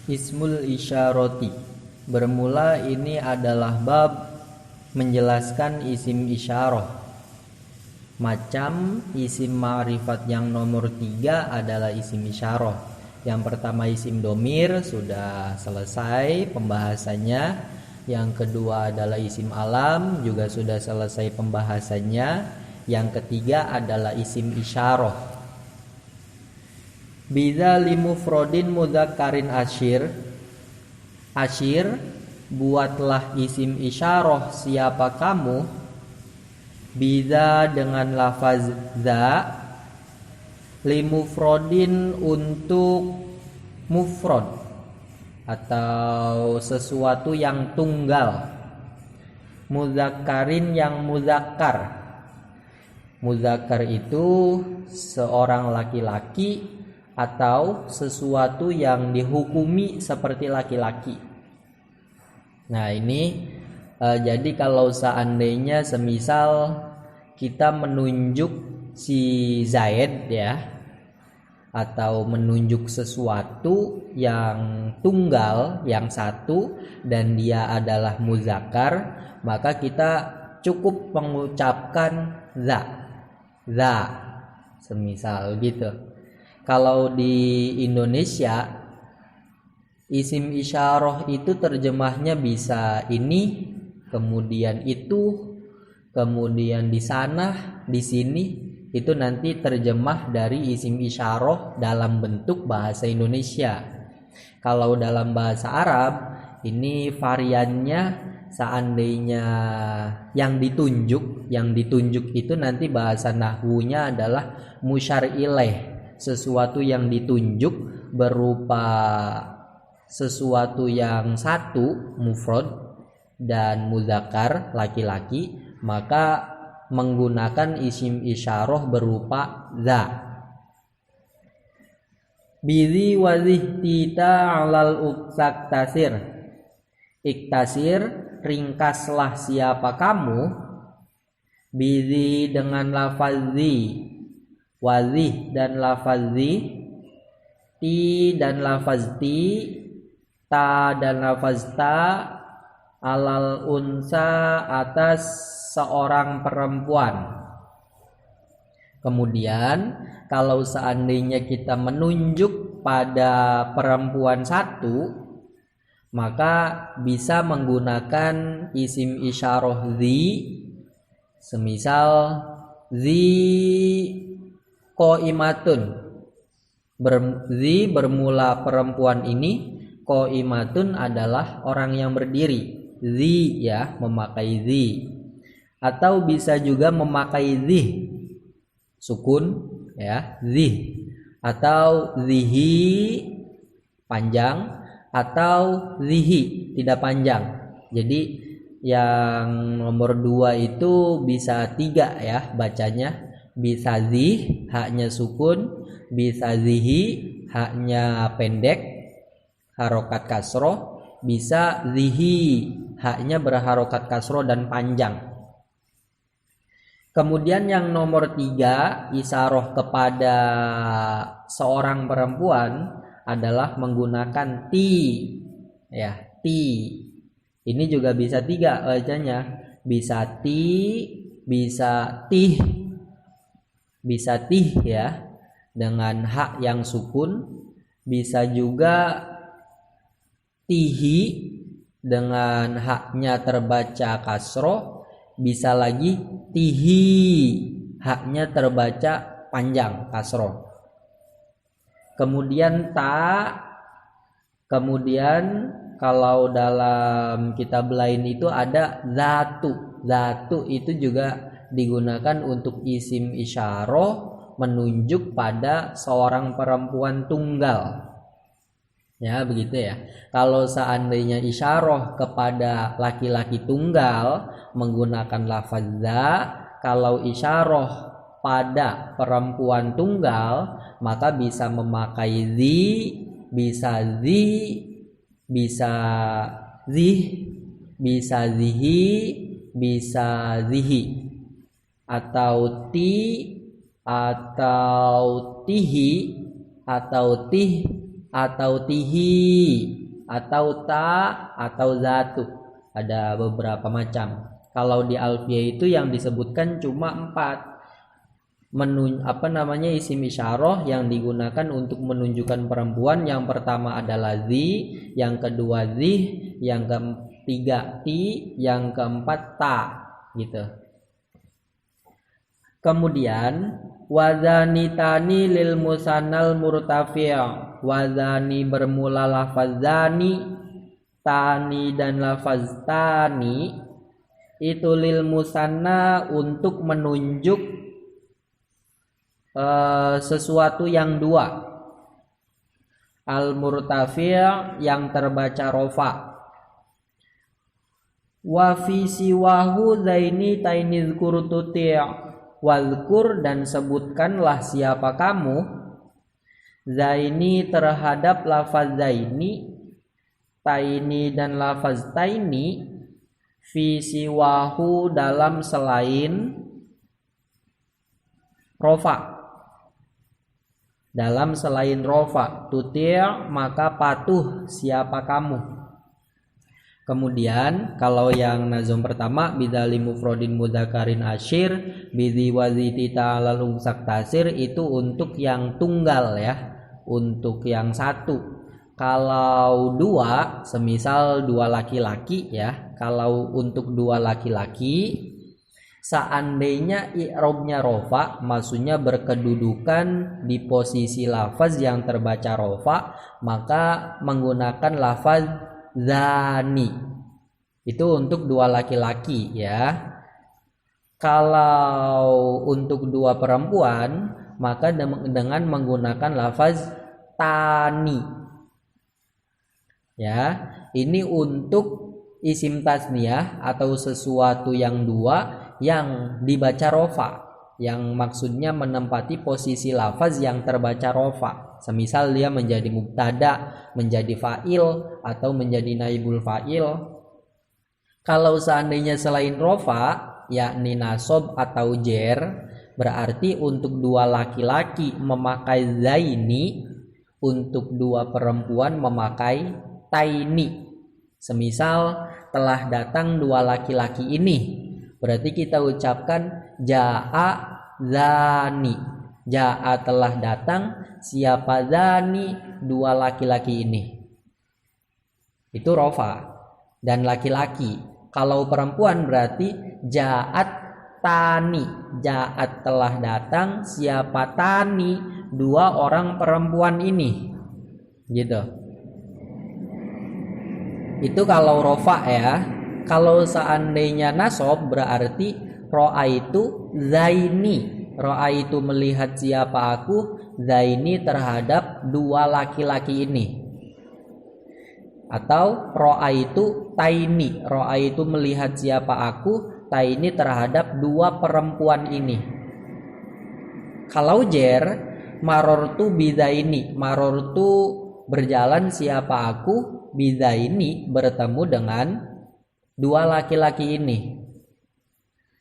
Ismul isyarati. Bermula ini adalah bab menjelaskan isim isyarah. Macam isim ma'rifat yang nomor 3 adalah isim isyarah. Yang pertama isim domir sudah selesai pembahasannya. Yang kedua adalah isim alam juga sudah selesai pembahasannya. Yang ketiga adalah isim isyarah. Biza limufrodin mudzakkarin asyir. Asyir, buatlah isim isyarah siapa kamu. Biza dengan lafaz za. Limufrodin untuk mufrod atau sesuatu yang tunggal. Mudzakkarin yang muzakkar. Muzakkar itu seorang laki-laki atau sesuatu yang dihukumi seperti laki-laki. Nah ini jadi kalau seandainya semisal kita menunjuk si Zaid ya, atau menunjuk sesuatu yang tunggal, yang satu, dan dia adalah muzakkar, maka kita cukup mengucapkan za, semisal gitu. Kalau di Indonesia isim isyarah itu terjemahnya bisa ini, kemudian itu, kemudian di sana, di sini. Itu nanti terjemah dari isim isyarah dalam bentuk bahasa Indonesia. Kalau dalam bahasa Arab ini variannya seandainya yang ditunjuk itu nanti bahasa nahwunya adalah musyar ilaih. Sesuatu yang ditunjuk berupa sesuatu yang satu mufrad dan muzakkar laki-laki, maka menggunakan isim isyarah berupa za. Bizi wazih tita alal uksak tasir. Iktasir, ringkaslah siapa kamu. Bizi dengan lafaz zi, wazih dan lafaz zi, ti dan lafaz ti, ta dan lafaz ta, alal unsa atas seorang perempuan. Kemudian kalau seandainya kita menunjuk pada perempuan satu, maka bisa menggunakan isim isyarah zi. Semisal zi qaimatun. Zi bermula perempuan ini, qaimatun adalah orang yang berdiri. Zi ya, memakai zi. Atau bisa juga memakai zih, sukun ya, zih, atau zihi panjang, atau zihi tidak panjang. Jadi yang nomor 2 itu bisa 3 ya bacanya. Bisa zih, haknya sukun. Bisa zihi, haknya pendek, harokat kasroh. Bisa zihi, haknya berharokat kasroh dan panjang. Kemudian yang nomor 3, isyarah kepada seorang perempuan adalah menggunakan ti ya, ti. Ini juga bisa 3 bacanya. Bisa ti, bisa tih. Bisa tih ya dengan hak yang sukun. Bisa juga tihi dengan haknya terbaca kasroh. Bisa lagi tihi, haknya terbaca panjang kasroh. Kemudian ta, kemudian kalau dalam kitab lain itu ada zatu. Zatu itu juga digunakan untuk isim isyarah menunjuk pada seorang perempuan tunggal. Ya begitu ya. Kalau seandainya isyarah kepada laki-laki tunggal menggunakan lafaz za, kalau isyarah pada perempuan tunggal maka bisa memakai zi, bisa zi, bisa zih, bisa zihi, bisa zihi, atau ti, atau tihi, atau tih, atau tihi atau ta atau zatu. Ada beberapa macam. Kalau di alfiyah itu yang disebutkan cuma 4. Isim isyarah yang digunakan untuk menunjukkan perempuan. Yang pertama adalah zi, yang kedua zih, yang ketiga ti, yang keempat ta, gitu. Kemudian wazani tani lil musannal murtafi'. Wazani bermula lafaz zani, tani dan lafaz tani itu lil musanna untuk menunjuk sesuatu yang dua. Al murtafi' yang terbaca rofa. Wa fi siwahu zaini tainiz kurtuti' wazkur, dan sebutkanlah siapa kamu zaini terhadap lafaz zaini, taini dan lafaz taini, fi siwahu dalam selain rofa. Dalam selain rofa, tuti' maka patuh siapa kamu. Kemudian kalau yang nazom pertama bidzali mufrodin mudzakarin asyir bidzi waziti ta'alal umsak tasir, itu untuk yang tunggal ya, untuk yang satu. Kalau dua, semisal dua laki-laki ya, kalau untuk dua laki-laki seandainya i'robnya rofa, maksudnya berkedudukan di posisi lafaz yang terbaca rofa, maka menggunakan lafaz zani. Itu untuk dua laki-laki ya. Kalau untuk dua perempuan, maka dengan menggunakan lafaz tani. Ya, ini untuk isim tasniyah atau sesuatu yang dua yang dibaca rofa, yang maksudnya menempati posisi lafaz yang terbaca rofa. Semisal dia menjadi mubtada, menjadi fa'il, atau menjadi naibul fa'il. Kalau seandainya selain rofa, yakni nasob atau jer, berarti untuk dua laki-laki memakai zaini, untuk dua perempuan memakai taini. Semisal telah datang dua laki-laki ini, berarti kita ucapkan ja'a zani. Ja'a telah datang, siapa zani, dua laki-laki ini. Itu rofa dan laki-laki. Kalau perempuan berarti ja'at tani. Ja'at telah datang, siapa tani, dua orang perempuan ini. Gitu. Itu kalau rofa ya. Kalau seandainya nasob berarti ro'a itu zaini. Ro'a itu melihat siapa aku, zaini terhadap dua laki-laki ini. Atau ro'a itu taini. Ro'a itu melihat siapa aku, taini terhadap dua perempuan ini. Kalau jer, marortu bidaini. Marortu berjalan siapa aku, bidaini bertemu dengan dua laki-laki ini.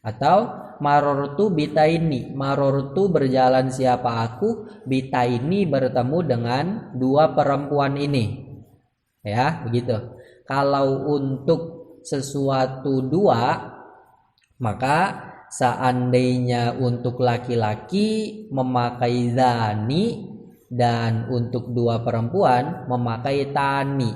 Atau marortu bitaini. Marortu berjalan siapa aku, bitaini bertemu dengan dua perempuan ini. Ya, begitu. Kalau untuk sesuatu dua, maka seandainya untuk laki-laki memakai zani dan untuk dua perempuan memakai tani.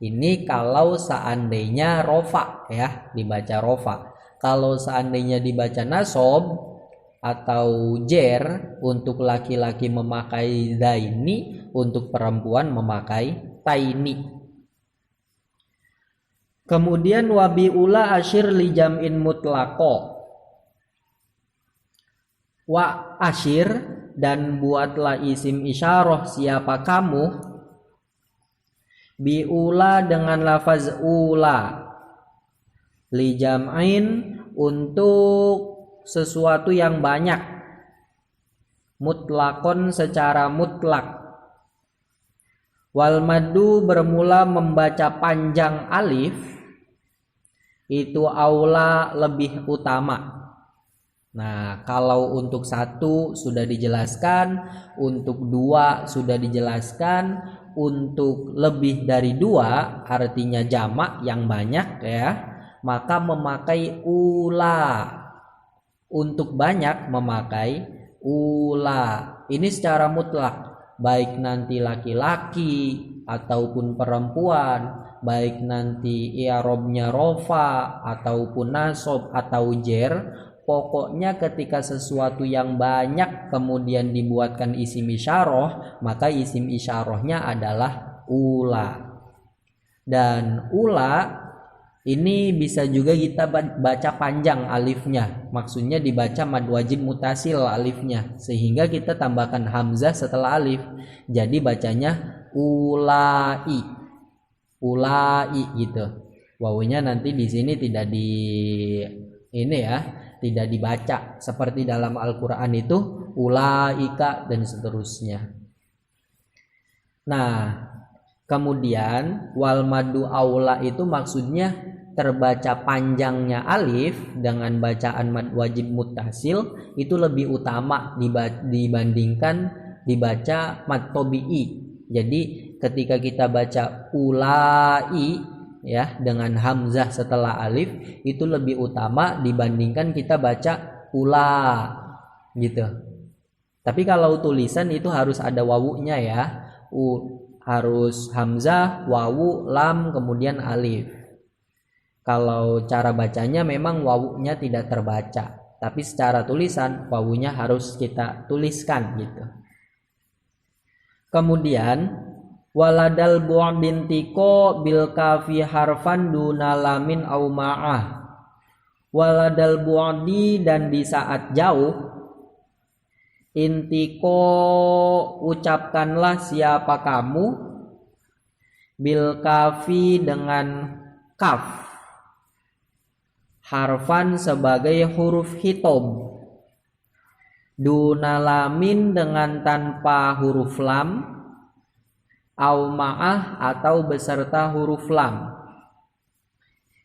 Ini kalau seandainya rofa ya, dibaca rofa. Kalau seandainya dibaca nasob atau jer, untuk laki-laki memakai zaini, untuk perempuan memakai taini. Kemudian wabiula asyir li jam'in mutlaqo. Wa asyir, dan buatlah isim isyarah siapa kamu, biula dengan lafaz ula, li jam'in untuk sesuatu yang banyak, mutlakon secara mutlak. Wal maddu bermula membaca panjang alif, itu aula lebih utama. Nah, kalau untuk satu sudah dijelaskan, untuk dua sudah dijelaskan, untuk lebih dari dua artinya jamak yang banyak ya, maka memakai ula. Untuk banyak memakai ula. Ini secara mutlak, baik nanti laki-laki ataupun perempuan, baik nanti i'rabnya rofa ataupun nasab atau jer. Pokoknya ketika sesuatu yang banyak kemudian dibuatkan isim isyarah, maka isim isyarahnya adalah ula. Dan ula ini bisa juga kita baca panjang alifnya. Maksudnya dibaca mad wajib mutasil alifnya, sehingga kita tambahkan hamzah setelah alif. Jadi bacanya ulai. Ulai gitu. Wawunya nanti di sini tidak tidak dibaca seperti dalam Al-Qur'an itu ulaika dan seterusnya. Nah, kemudian wal madu aula itu maksudnya terbaca panjangnya alif dengan bacaan mad wajib muttasil itu lebih utama dibandingkan dibaca mad tabi'i. Jadi ketika kita baca ulai ya dengan hamzah setelah alif itu lebih utama dibandingkan kita baca ula gitu. Tapi kalau tulisan itu harus ada wawunya ya. Harus hamzah, wawu, lam, kemudian alif. Kalau cara bacanya memang wawunya tidak terbaca, tapi secara tulisan wawunya harus kita tuliskan gitu. Kemudian waladal bu'a bintiko bil kafi harfan duna lamin au ma'ah. Waladal bu'di dan di saat jauh, intiko ucapkanlah siapa kamu, bil kafi dengan kaf, harfan sebagai huruf hitom, duna lamin dengan tanpa huruf lam, au ma'ah atau beserta huruf lam.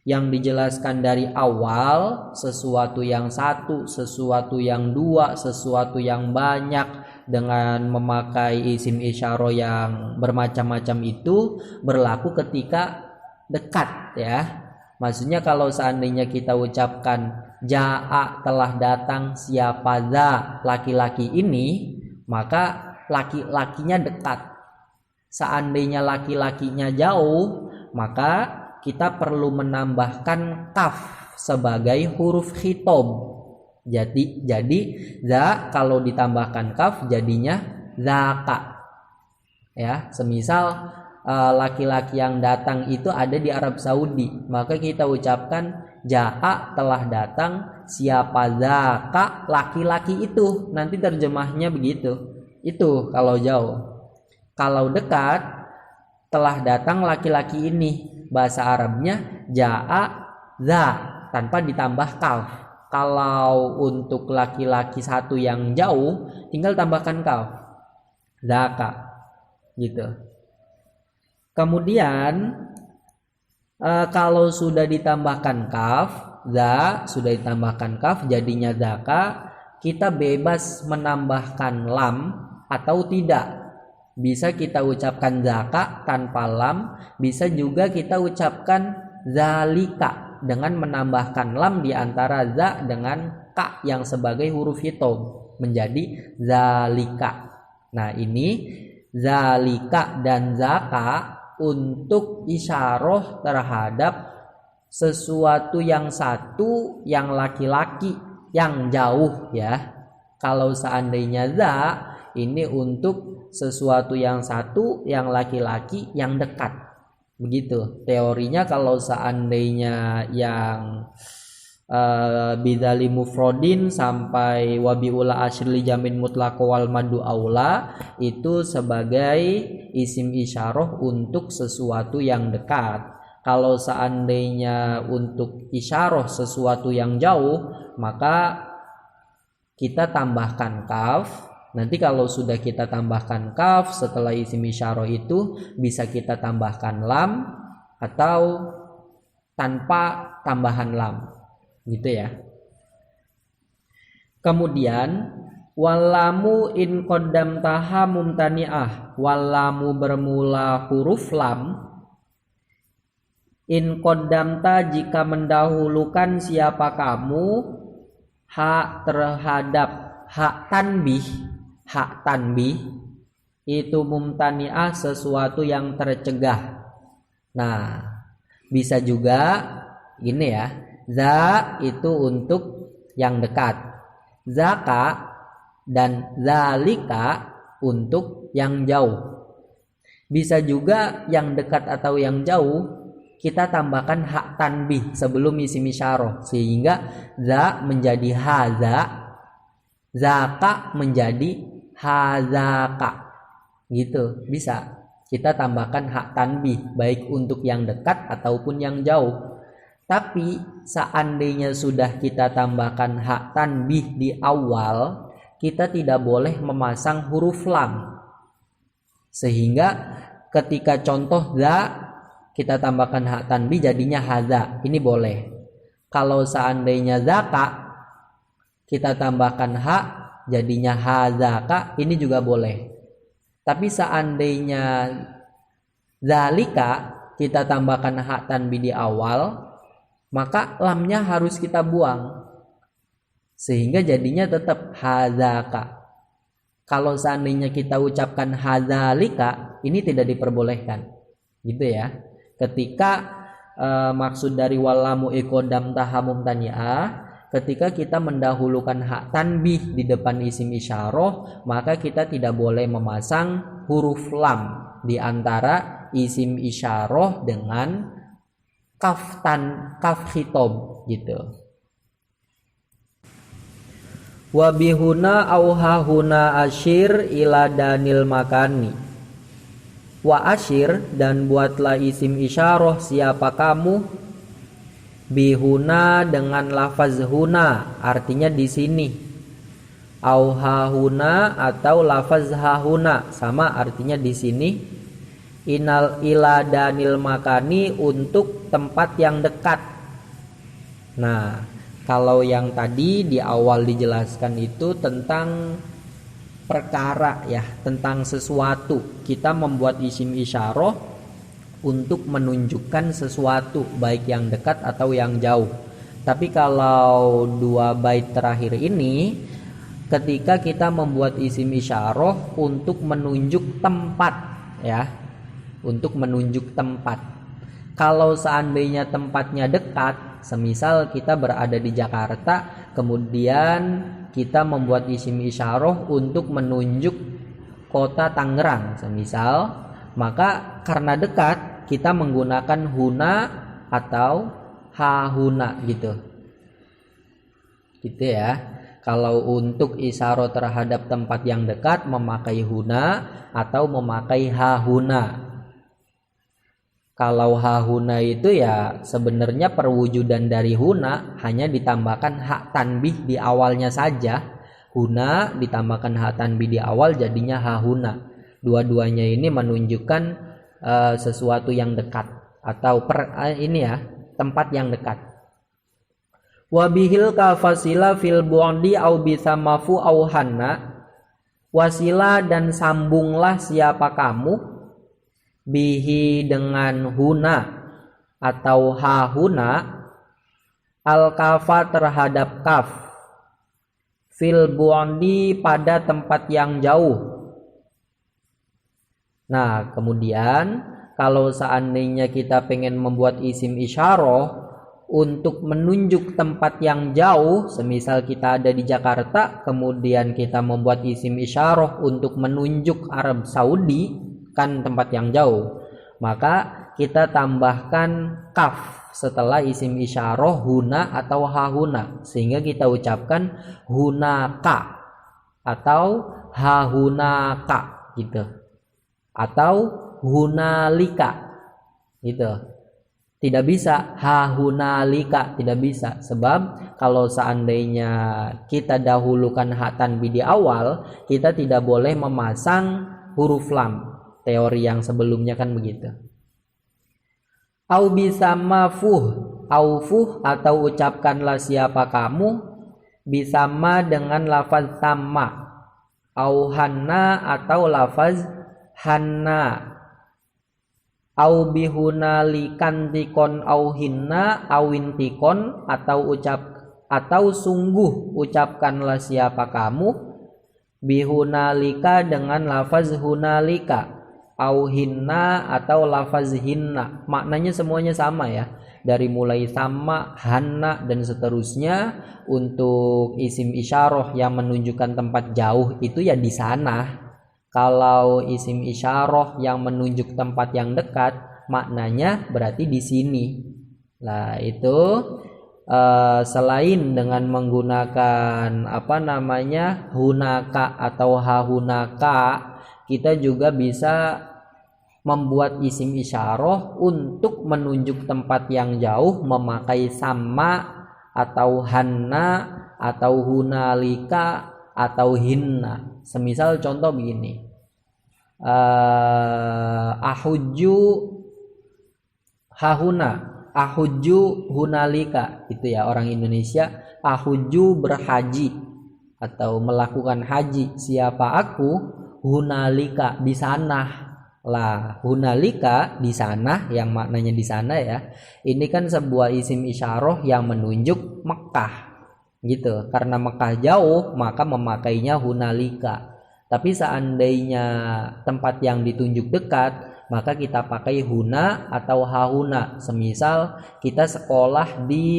Yang dijelaskan dari awal, sesuatu yang satu, sesuatu yang dua, sesuatu yang banyak dengan memakai isim isyarah yang bermacam-macam itu berlaku ketika dekat ya. Maksudnya kalau seandainya kita ucapkan ja'a telah datang siapa za laki-laki ini, maka laki-lakinya dekat. Seandainya laki-lakinya jauh, maka kita perlu menambahkan kaf sebagai huruf khitab. Jadi za kalau ditambahkan kaf jadinya zaka. Ya, semisal laki-laki yang datang itu ada di Arab Saudi, maka kita ucapkan ja'a telah datang siapa zaka laki-laki itu. Nanti terjemahnya begitu. Itu kalau jauh. Kalau dekat, telah datang laki-laki ini. Bahasa Arabnya ja'a za tanpa ditambah kaf. Kalau untuk laki-laki satu yang jauh, tinggal tambahkan kaf. Zaka. Gitu. Kemudian kalau sudah ditambahkan kaf, za sudah ditambahkan kaf jadinya zaka, kita bebas menambahkan lam atau tidak. Bisa kita ucapkan zaka tanpa lam, bisa juga kita ucapkan zalika dengan menambahkan lam di antara za dengan ka yang sebagai huruf hitom menjadi zalika. Nah, ini zalika dan zaka untuk isyarah terhadap sesuatu yang satu, yang laki-laki, yang jauh ya. Kalau seandainya za ini untuk sesuatu yang satu, yang laki-laki, yang dekat. Begitu. Teorinya kalau seandainya yang bidali mufrodin sampai wabiula asyli jamin mutlaq wal madu aula itu sebagai isim isyarah untuk sesuatu yang dekat. Kalau seandainya untuk isyarah sesuatu yang jauh, maka kita tambahkan kaf. Nanti kalau sudah kita tambahkan kaf setelah isim isyarah itu bisa kita tambahkan lam atau tanpa tambahan lam. Gitu ya. Kemudian walamu in qaddamtaha mumtani'ah, walamu bermula huruf lam, in qaddamta jika mendahulukan siapa kamu, ha terhadap hak tanbih itu mumtani'ah sesuatu yang tercegah. Nah, bisa juga gini ya, za itu untuk yang dekat, zaka dan zalika untuk yang jauh. Bisa juga yang dekat atau yang jauh kita tambahkan hak tanbih sebelum isim isyarah, sehingga za menjadi haza, zaka menjadi hazaka. Gitu, bisa kita tambahkan hak tanbih baik untuk yang dekat ataupun yang jauh. Tapi seandainya sudah kita tambahkan hak tanbih di awal, kita tidak boleh memasang huruf lam. Sehingga ketika contoh za kita tambahkan hak tanbih jadinya haza, ini boleh. Kalau seandainya zaka kita tambahkan hak jadinya hazaka, ini juga boleh. Tapi seandainya zalika kita tambahkan hak tanbih di awal, maka lamnya harus kita buang, sehingga jadinya tetap hazaka. Kalau seandainya kita ucapkan hazalika, ini tidak diperbolehkan, gitu ya. Ketika maksud dari walamu iqodam tahamum tani'ah, ketika kita mendahulukan hak tanbih di depan isim isyarah, maka kita tidak boleh memasang huruf lam di antara isim isyarah dengan kaf khitab gitu. Wa bihuna au hahuna asyir ila danil makani. Wa asyir dan buatlah isim isyarah siapa kamu, bihuna dengan lafaz huna, artinya di sini. Au hahuna atau lafaz hahuna, sama artinya di sini. Inal ila danil makani untuk tempat yang dekat. Nah, kalau yang tadi di awal dijelaskan itu tentang perkara ya, tentang sesuatu. Kita membuat isim isyarah untuk menunjukkan sesuatu, baik yang dekat atau yang jauh. Tapi kalau dua bait terakhir ini, ketika kita membuat isim isyarah untuk menunjuk tempat ya, untuk menunjuk tempat. Kalau seandainya tempatnya dekat, semisal kita berada di Jakarta, kemudian kita membuat isim isyarah untuk menunjuk kota Tangerang semisal, maka karena dekat kita menggunakan huna atau hahuna gitu. Gitu ya. Kalau untuk isyarah terhadap tempat yang dekat memakai huna atau memakai hahuna. Kalau hahuna itu ya sebenarnya perwujudan dari huna hanya ditambahkan hak tanbih di awalnya saja. Huna ditambahkan hak tanbih di awal jadinya hahuna. Dua-duanya ini menunjukkan sesuatu yang dekat atau tempat yang dekat. Wabihil kafasila fil bu'di au bisamafu au hanna. Wasila dan sambunglah siapa kamu bihi dengan huna atau hahuna, al-kafa terhadap kaf, fil bu'di pada tempat yang jauh. Nah, kemudian kalau seandainya kita pengen membuat isim isyarah untuk menunjuk tempat yang jauh, semisal kita ada di Jakarta, kemudian kita membuat isim isyarah untuk menunjuk Arab Saudi, kan tempat yang jauh, maka kita tambahkan kaf setelah isim isyarah huna atau hahuna, sehingga kita ucapkan hunaka atau hahunaka gitu, atau hunalika gitu. Tidak bisa hahunalika, tidak bisa, sebab kalau seandainya kita dahulukan hak tanbih di awal, kita tidak boleh memasang huruf lam. Teori yang sebelumnya kan begitu. Au bisa mafuh, aufuh atau ucapkanlah siapa kamu bisama dengan lafaz sama, au hanna atau lafaz hanna, au bihunalikan tikon au hinna awintikon atau sungguh ucapkanlah siapa kamu, bihunalika dengan lafaz hunalika, au hinna atau lafaz hinna. Maknanya semuanya sama ya, dari mulai sama, hanna dan seterusnya. Untuk isim isyarah yang menunjukkan tempat jauh itu ya di sana. Kalau isim isyarah yang menunjuk tempat yang dekat, maknanya berarti di sini. Nah itu selain dengan menggunakan hunaka atau hahunaka, kita juga bisa membuat isim isyarah untuk menunjuk tempat yang jauh memakai sama atau hanna atau hunalika atau hinna. Semisal contoh begini, ahujju hahuna, ahujju hunalika, itu ya orang Indonesia. Ahujju berhaji atau melakukan haji, siapa aku, hunalika di sana. Lah hunalika di sana yang maknanya di sana ya, ini kan sebuah isim isyarah yang menunjuk Mekah gitu. Karena Mekah jauh maka memakainya hunalika. Tapi seandainya tempat yang ditunjuk dekat, maka kita pakai huna atau hahuna. Semisal kita sekolah di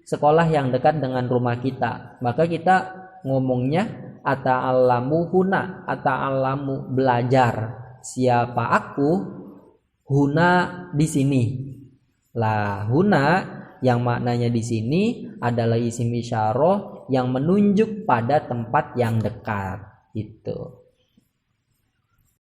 sekolah yang dekat dengan rumah kita, maka kita ngomongnya ata'allamu huna, ata'allamu belajar. Siapa aku, huna di sini. Lah huna yang maknanya di sini adalah isim isyarah yang menunjuk pada tempat yang dekat. Itu.